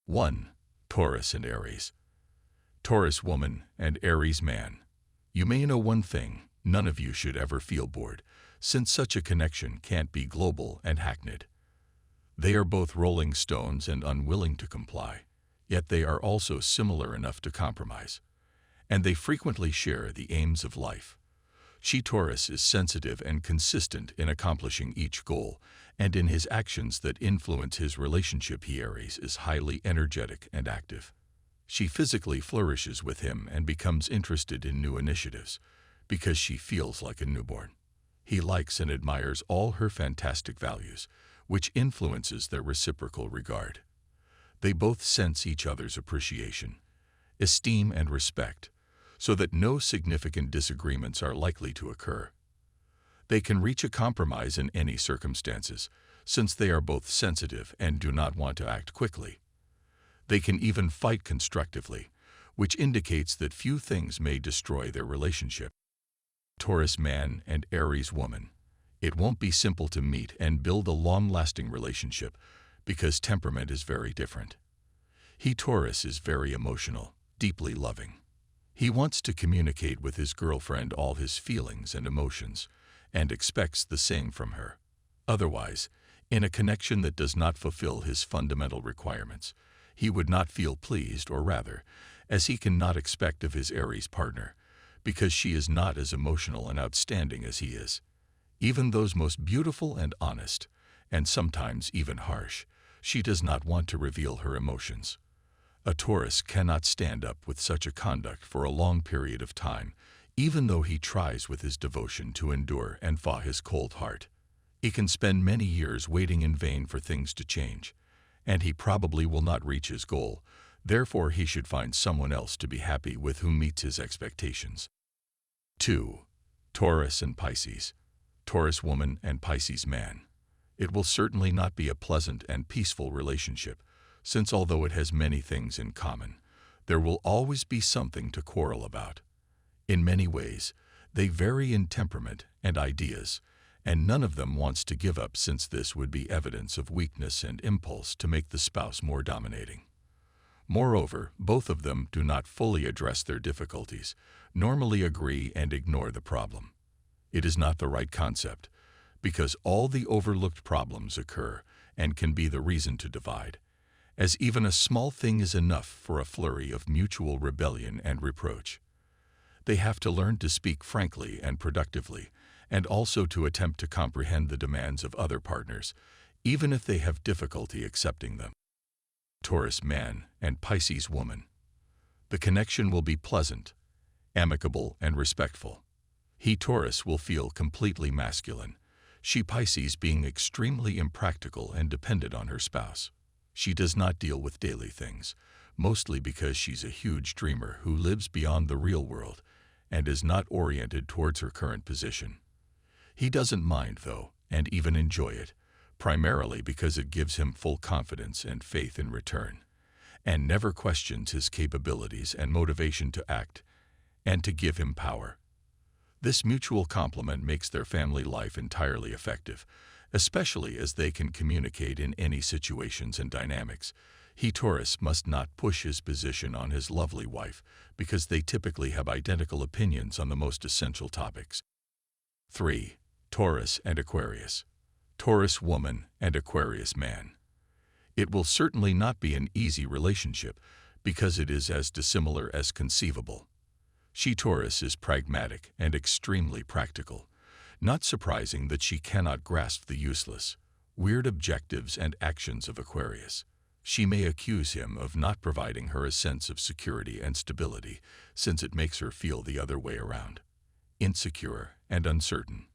1. Taurus and Aries. Taurus woman and Aries man. You may know one thing, none of you should ever feel bored, since such a connection can't be global and hackneyed. They are both rolling stones and unwilling to comply, yet they are also similar enough to compromise. And they frequently share the aims of life. She Taurus is sensitive and consistent in accomplishing each goal, and in his actions that influence his relationship he Aries is highly energetic and active. She physically flourishes with him and becomes interested in new initiatives, because she feels like a newborn. He likes and admires all her fantastic values, which influences their reciprocal regard. They both sense each other's appreciation, esteem and respect, so that no significant disagreements are likely to occur. They can reach a compromise in any circumstances, since they are both sensitive and do not want to act quickly. They can even fight constructively, which indicates that few things may destroy their relationship. Taurus man and Aries woman. It won't be simple to meet and build a long-lasting relationship because temperament is very different. He Taurus is very emotional, deeply loving. He wants to communicate with his girlfriend all his feelings and emotions, and expects the same from her. Otherwise, in a connection that does not fulfill his fundamental requirements, he would not feel pleased, or rather, as he cannot expect of his Aries partner, because she is not as emotional and outstanding as he is. Even those most beautiful and honest, and sometimes even harsh, she does not want to reveal her emotions. A Taurus cannot stand up with such a conduct for a long period of time, even though he tries with his devotion to endure and thaw his cold heart. He can spend many years waiting in vain for things to change, and he probably will not reach his goal. Therefore, he should find someone else to be happy with who meets his expectations. 2. Taurus and Pisces. Taurus woman and Pisces man. It will certainly not be a pleasant and peaceful relationship, since although it has many things in common, there will always be something to quarrel about. In many ways, they vary in temperament and ideas, and none of them wants to give up, since this would be evidence of weakness and impulse to make the spouse more dominating. Moreover, both of them do not fully address their difficulties, normally agree and ignore the problem. It is not the right concept, because all the overlooked problems occur and can be the reason to divide, as even a small thing is enough for a flurry of mutual rebellion and reproach. They have to learn to speak frankly and productively, and also to attempt to comprehend the demands of other partners, even if they have difficulty accepting them. Taurus man and Pisces woman. The connection will be pleasant, amicable, and respectful. He Taurus will feel completely masculine, she Pisces being extremely impractical and dependent on her spouse. She does not deal with daily things, mostly because she's a huge dreamer who lives beyond the real world and is not oriented towards her current position. He doesn't mind, though, and even enjoy it, primarily because it gives him full confidence and faith in return, and never questions his capabilities and motivation to act and to give him power. This mutual complement makes their family life entirely effective, especially as they can communicate in any situations and dynamics. He Taurus must not push his position on his lovely wife, because they typically have identical opinions on the most essential topics. 3. Taurus and Aquarius. Taurus woman and Aquarius man. It will certainly not be an easy relationship, because it is as dissimilar as conceivable. She Taurus is pragmatic and extremely practical. Not surprising that she cannot grasp the useless, weird objectives and actions of Aquarius. She may accuse him of not providing her a sense of security and stability, since it makes her feel the other way around, insecure and uncertain.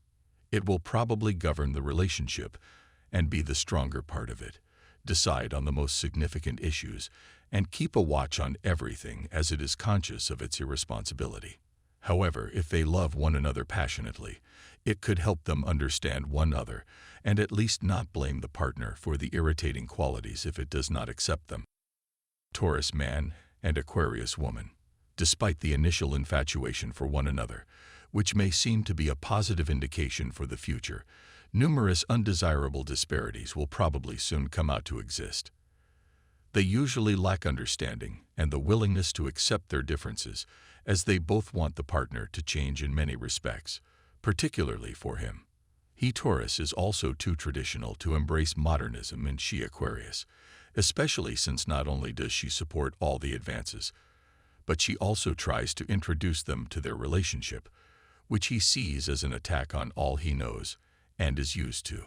It will probably govern the relationship and be the stronger part of it, decide on the most significant issues, and keep a watch on everything as it is conscious of its irresponsibility. However, if they love one another passionately, it could help them understand one another and at least not blame the partner for the irritating qualities if it does not accept them. Taurus man and Aquarius woman. Despite the initial infatuation for one another, which may seem to be a positive indication for the future, numerous undesirable disparities will probably soon come out to exist. They usually lack understanding and the willingness to accept their differences, as they both want the partner to change in many respects, particularly for him. He, Taurus, is also too traditional to embrace modernism, and she, Aquarius, especially since not only does she support all the advances, but she also tries to introduce them to their relationship, which he sees as an attack on all he knows and is used to.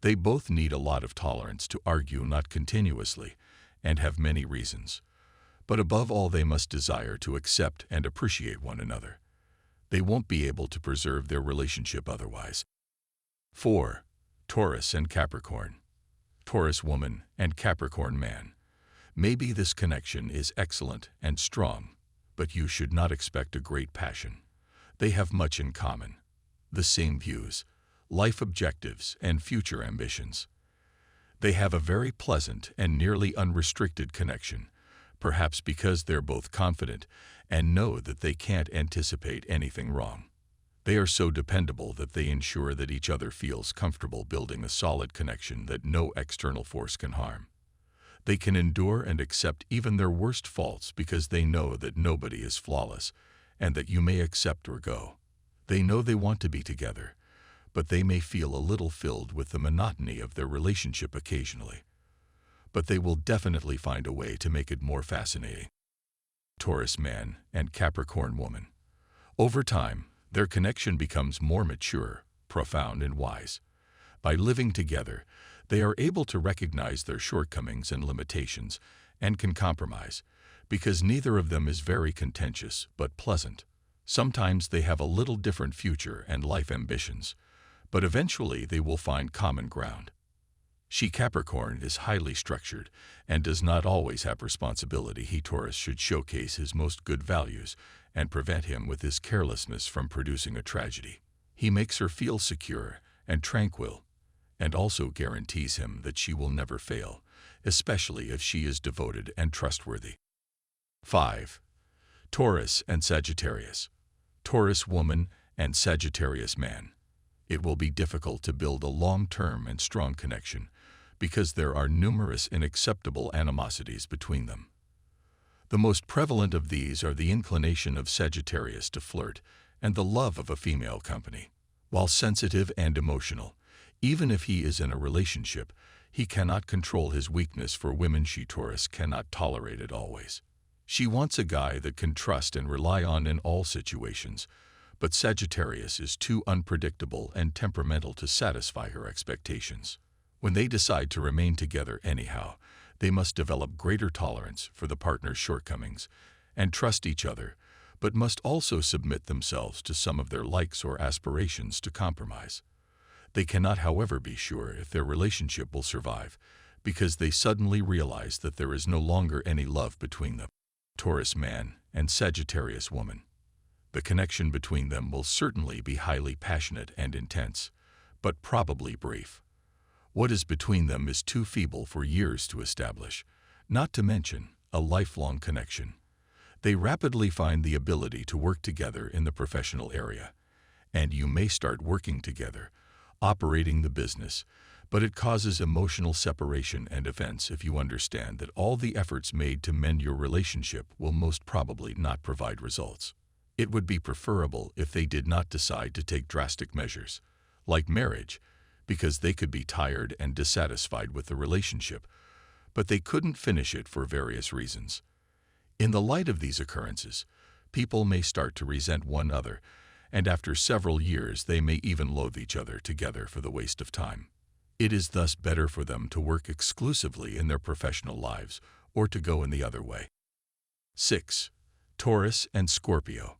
They both need a lot of tolerance to argue not continuously and have many reasons, but above all they must desire to accept and appreciate one another. They won't be able to preserve their relationship otherwise. 4. Taurus and Capricorn. Taurus woman and Capricorn man. Maybe this connection is excellent and strong, but you should not expect a great passion. They have much in common: the same views, life objectives, and future ambitions. They have a very pleasant and nearly unrestricted connection, perhaps because they're both confident and know that they can't anticipate anything wrong. They are so dependable that they ensure that each other feels comfortable building a solid connection that no external force can harm. They can endure and accept even their worst faults because they know that nobody is flawless and that you may accept or go. They know they want to be together, but they may feel a little filled with the monotony of their relationship occasionally. But they will definitely find a way to make it more fascinating. Taurus man and Capricorn woman. Over time, their connection becomes more mature, profound, and wise. By living together, they are able to recognize their shortcomings and limitations and can compromise, because neither of them is very contentious but pleasant. Sometimes they have a little different future and life ambitions, but eventually they will find common ground. She, Capricorn, is highly structured and does not always have responsibility. He, Taurus, should showcase his most good values and prevent him with his carelessness from producing a tragedy. He makes her feel secure and tranquil, and also guarantees him that she will never fail, especially if she is devoted and trustworthy. 5. Taurus and Sagittarius. Taurus woman and Sagittarius man. It will be difficult to build a long-term and strong connection because there are numerous unacceptable animosities between them. The most prevalent of these are the inclination of Sagittarius to flirt and the love of a female company. While sensitive and emotional, even if he is in a relationship, he cannot control his weakness for women. She, Taurus, cannot tolerate it always. She wants a guy that can trust and rely on in all situations, but Sagittarius is too unpredictable and temperamental to satisfy her expectations. When they decide to remain together anyhow, they must develop greater tolerance for the partner's shortcomings and trust each other, but must also submit themselves to some of their likes or aspirations to compromise. They cannot, however, be sure if their relationship will survive, because they suddenly realize that there is no longer any love between them. Taurus man and Sagittarius woman. The connection between them will certainly be highly passionate and intense, but probably brief. What is between them is too feeble for years to establish, not to mention a lifelong connection. They rapidly find the ability to work together in the professional area, and you may start working together, operating the business, but it causes emotional separation and offense if you understand that all the efforts made to mend your relationship will most probably not provide results. It would be preferable if they did not decide to take drastic measures, like marriage, because they could be tired and dissatisfied with the relationship, but they couldn't finish it for various reasons. In the light of these occurrences, people may start to resent one another, and after several years they may even loathe each other together for the waste of time. It is thus better for them to work exclusively in their professional lives or to go in the other way. 6. Taurus and Scorpio.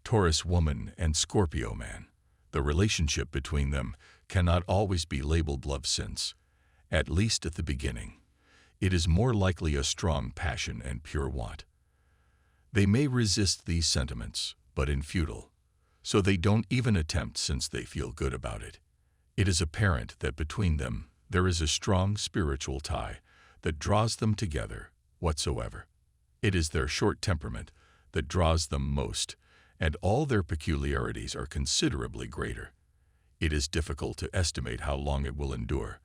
Taurus woman and Scorpio man. The relationship between them cannot always be labeled love since, at least at the beginning, it is more likely a strong passion and pure want. They may resist these sentiments, but in futile, so they don't even attempt since they feel good about it. It is apparent that between them there is a strong spiritual tie that draws them together whatsoever. It is their short temperament that draws them most, and all their peculiarities are considerably greater. It is difficult to estimate how long it will endure,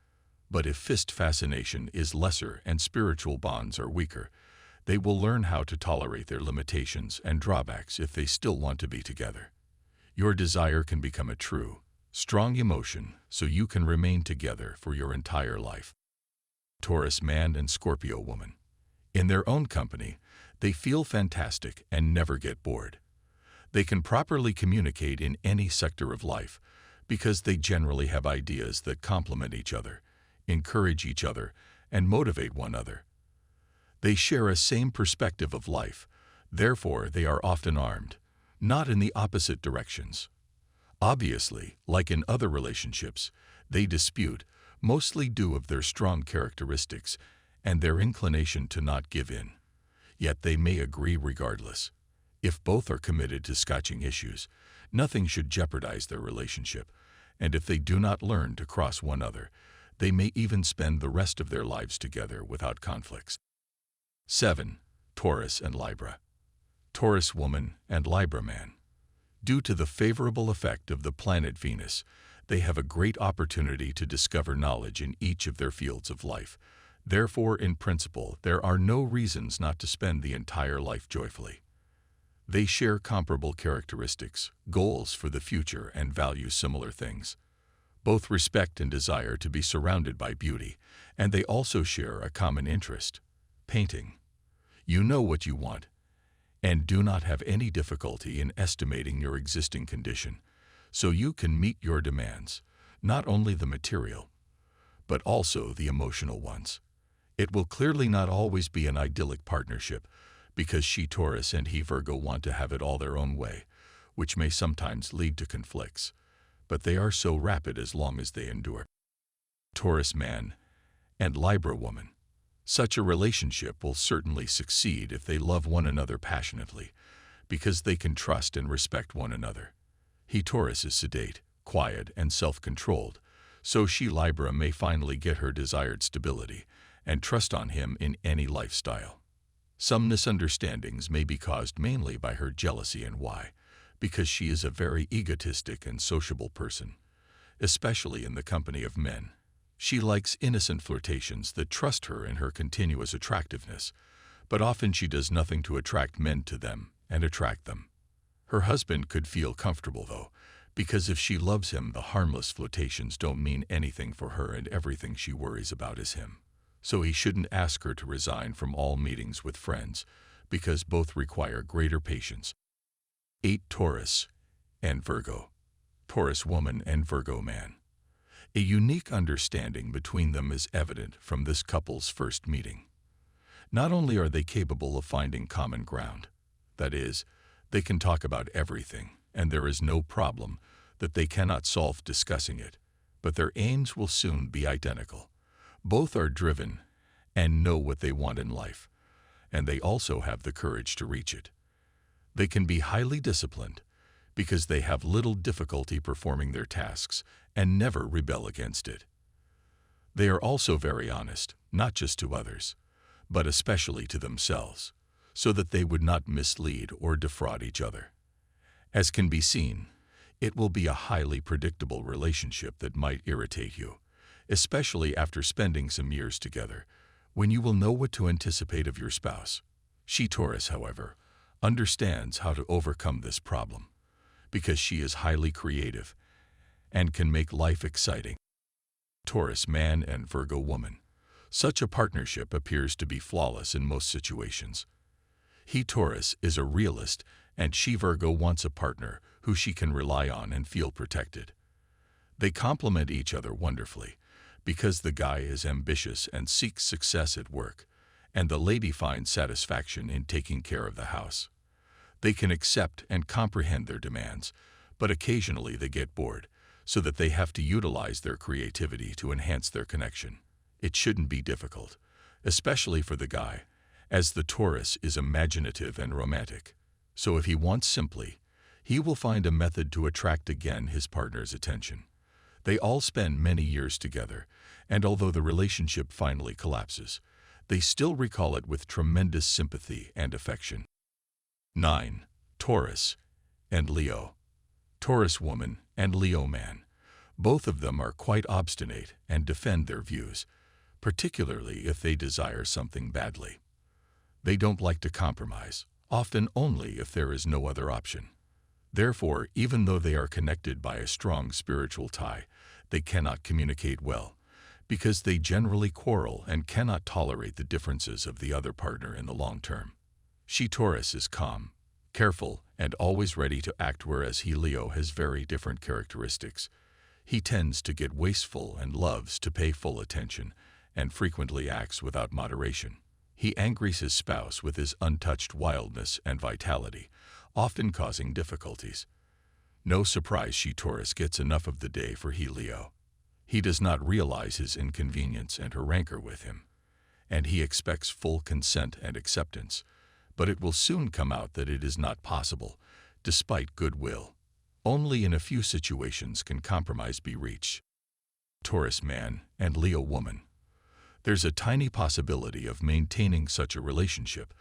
But if fist fascination is lesser and spiritual bonds are weaker, they will learn how to tolerate their limitations and drawbacks if they still want to be together. Your desire can become a true, strong emotion so you can remain together for your entire life. Taurus man and Scorpio woman. In their own company, they feel fantastic and never get bored. They can properly communicate in any sector of life because they generally have ideas that complement each other, encourage each other, and motivate one another. They share a same perspective of life, therefore they are often armed, not in the opposite directions. Obviously, like in other relationships, they dispute, mostly due of their strong characteristics and their inclination to not give in. Yet they may agree regardless. If both are committed to scotching issues, nothing should jeopardize their relationship, and if they do not learn to cross one another, they may even spend the rest of their lives together without conflicts. 7. Taurus and Libra. Taurus woman and Libra man. Due to the favorable effect of the planet Venus, they have a great opportunity to discover knowledge in each of their fields of life. Therefore, in principle, there are no reasons not to spend the entire life joyfully. They share comparable characteristics, goals for the future, and value similar things. Both respect and desire to be surrounded by beauty, and they also share a common interest, painting. You know what you want, and do not have any difficulty in estimating your existing condition, so you can meet your demands, not only the material, but also the emotional ones. It will clearly not always be an idyllic partnership, because she Taurus and he Virgo want to have it all their own way, which may sometimes lead to conflicts, but they are so rapid as long as they endure. Taurus man and Libra woman. Such a relationship will certainly succeed if they love one another passionately, because they can trust and respect one another. He Taurus is sedate, quiet, and self-controlled, so she Libra may finally get her desired stability and trust on him in any lifestyle. Some misunderstandings may be caused mainly by her jealousy and why, because she is a very egotistic and sociable person, especially in the company of men. She likes innocent flirtations that trust her in her continuous attractiveness, but often she does nothing to attract men to them and attract them. Her husband could feel comfortable though, because if she loves him, the harmless flirtations don't mean anything for her and everything she worries about is him. So he shouldn't ask her to resign from all meetings with friends, because both require greater patience. 8. Taurus and Virgo. Taurus woman and Virgo man. A unique understanding between them is evident from this couple's first meeting. Not only are they capable of finding common ground, that is, they can talk about everything, and there is no problem that they cannot solve discussing it, but their aims will soon be identical. Both are driven and know what they want in life, and they also have the courage to reach it. They can be highly disciplined because they have little difficulty performing their tasks and never rebel against it. They are also very honest, not just to others, but especially to themselves, so that they would not mislead or defraud each other. As can be seen, it will be a highly predictable relationship that might irritate you, especially after spending some years together, when you will know what to anticipate of your spouse. She Taurus, however, understands how to overcome this problem, because she is highly creative and can make life exciting. Taurus man and Virgo woman. Such a partnership appears to be flawless in most situations. He Taurus is a realist, and she Virgo wants a partner who she can rely on and feel protected. They complement each other wonderfully, because the guy is ambitious and seeks success at work, and the lady finds satisfaction in taking care of the house. They can accept and comprehend their demands, but occasionally they get bored, so that they have to utilize their creativity to enhance their connection. It shouldn't be difficult, especially for the guy, as the Taurus is imaginative and romantic. So if he wants simply, he will find a method to attract again his partner's attention. They all spend many years together, and although the relationship finally collapses, they still recall it with tremendous sympathy and affection. 9. Taurus and Leo. Taurus woman and Leo man. Both of them are quite obstinate and defend their views, particularly if they desire something badly. They don't like to compromise, often only if there is no other option. Therefore, even though they are connected by a strong spiritual tie, they cannot communicate well, because they generally quarrel and cannot tolerate the differences of the other partner in the long term. Taurus is calm, careful, and always ready to act, whereas Leo has very different characteristics. He tends to get wasteful and loves to pay full attention, and frequently acts without moderation. He angers his spouse with his untouched wildness and vitality, often causing difficulties. No surprise Taurus gets enough of the day for Leo. He does not realize his inconvenience and her rancor with him, and he expects full consent and acceptance, but it will soon come out that it is not possible, despite goodwill. Only in a few situations can compromise be reached. Taurus man and Leo woman. There's a tiny possibility of maintaining such a relationship,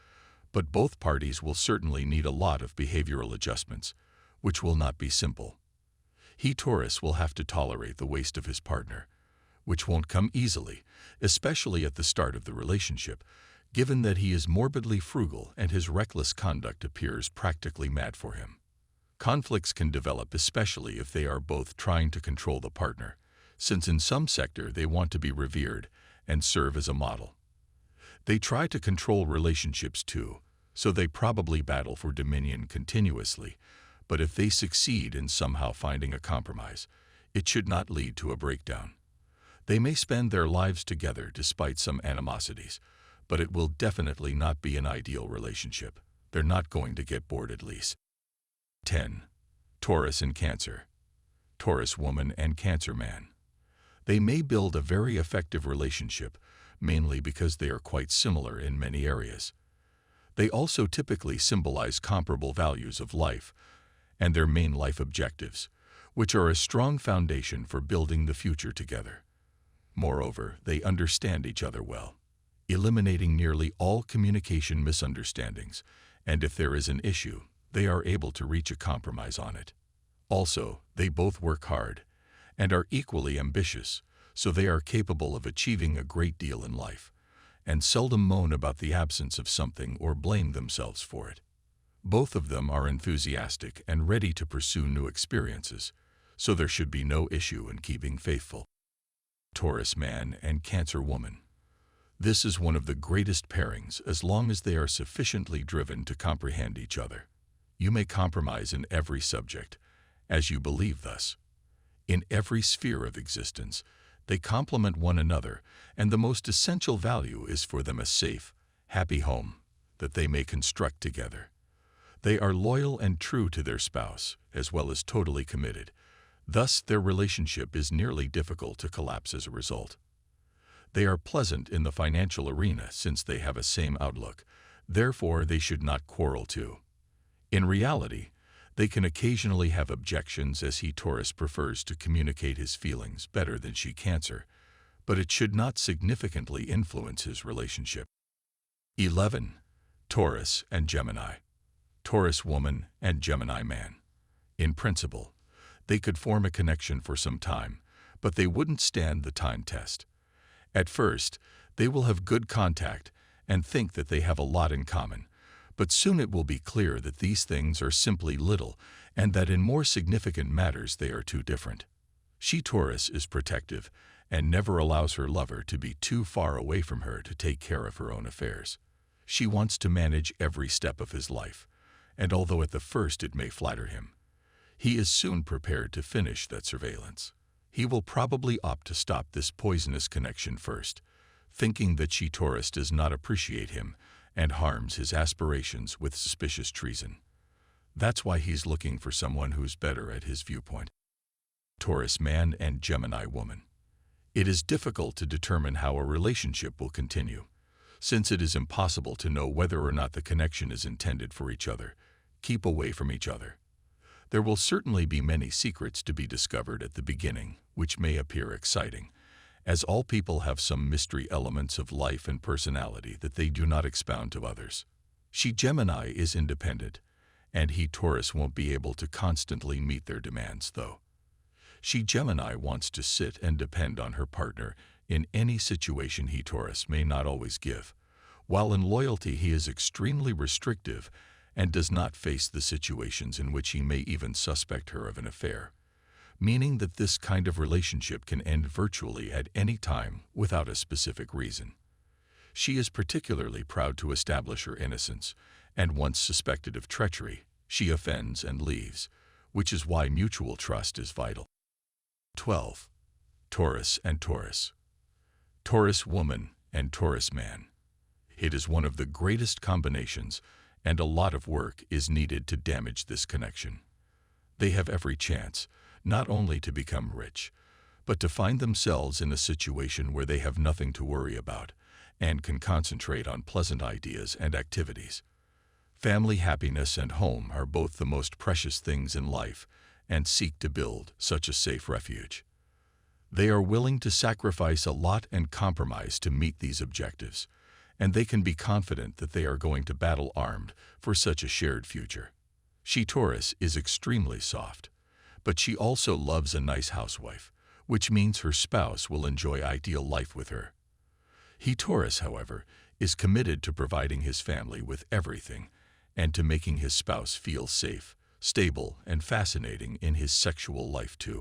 but both parties will certainly need a lot of behavioral adjustments, which will not be simple. Taurus will have to tolerate the waste of his partner, which won't come easily, especially at the start of the relationship, given that he is morbidly frugal and his reckless conduct appears practically mad for him. Conflicts can develop, especially if they are both trying to control the partner, since in some sector they want to be revered and serve as a model. They try to control relationships too, so they probably battle for dominion continuously, but if they succeed in somehow finding a compromise, it should not lead to a breakdown. They may spend their lives together despite some animosities, but it will definitely not be an ideal relationship. They're not going to get bored at least. 10. Taurus and Cancer. Taurus woman and Cancer man. They may build a very effective relationship, mainly because they are quite similar in many areas. They also typically symbolize comparable values of life and their main life objectives, which are a strong foundation for building the future together. Moreover, they understand each other well, eliminating nearly all communication misunderstandings, and if there is an issue, they are able to reach a compromise on it. Also, they both work hard and are equally ambitious, so they are capable of achieving a great deal in life, and seldom moan about the absence of something or blame themselves for it. Both of them are enthusiastic and ready to pursue new experiences, so there should be no issue in keeping faithful. Taurus man and Cancer woman. This is one of the greatest pairings as long as they are sufficiently driven to comprehend each other. You may compromise in every subject, as you believe thus. In every sphere of existence, they complement one another, and the most essential value is for them a safe, happy home that they may construct together. They are loyal and true to their spouse, as well as totally committed. Thus, their relationship is nearly difficult to collapse as a result. They are pleasant in the financial arena since they have a same outlook, therefore they should not quarrel too. In reality, they can occasionally have objections as Taurus prefers to communicate his feelings better than Cancer, but it should not significantly influence his relationship. 11. Taurus and Gemini. Taurus woman and Gemini man. In principle, they could form a connection for some time, but they wouldn't stand the time test. At first, they will have good contact and think that they have a lot in common, but soon it will be clear that these things are simply little and that in more significant matters they are too different. Taurus is protective and never allows her lover to be too far away from her to take care of her own affairs. She wants to manage every step of his life, and although at the first it may flatter him, he is soon prepared to finish that surveillance. He will probably opt to stop this poisonous connection first, thinking that Taurus does not appreciate him and harms his aspirations with suspicious treason. That's why he's looking for someone who's better at his viewpoint. Taurus man and Gemini woman. It is difficult to determine how a relationship will continue, since it is impossible to know whether or not the connection is intended for each other. Keep away from each other. There will certainly be many secrets to be discovered at the beginning, which may appear exciting, as all people have some mystery elements of life and personality that they do not expound to others. Gemini is independent, and Taurus won't be able to constantly meet their demands, though. She Gemini wants to sit and depend on her partner in any situation he Taurus may not always give, while in loyalty he is extremely restrictive and does not face the situations in which he may even suspect her of an affair, meaning that this kind of relationship can end virtually at any time without a specific reason. She is particularly proud to establish her innocence, and once suspected of treachery, she offends and leaves, which is why mutual trust is vital. 12. Taurus and Taurus. Taurus woman and Taurus man. It is one of the greatest combinations, and a lot of work is needed to damage this connection. They have every chance, not only to become rich, but to find themselves in a situation where they have nothing to worry about and can concentrate on pleasant ideas and activities. Family happiness and home are both the most precious things in life and seek to build such a safe refuge. They are willing to sacrifice a lot and compromise to meet these objectives, and they can be confident that they are going to battle armed for such a shared future. She Taurus is extremely soft, but she also loves a nice housewife, which means her spouse will enjoy ideal life with her. He Taurus, however, is committed to providing his family with everything and to making his spouse feel safe, stable, and fascinating in his sexual life too.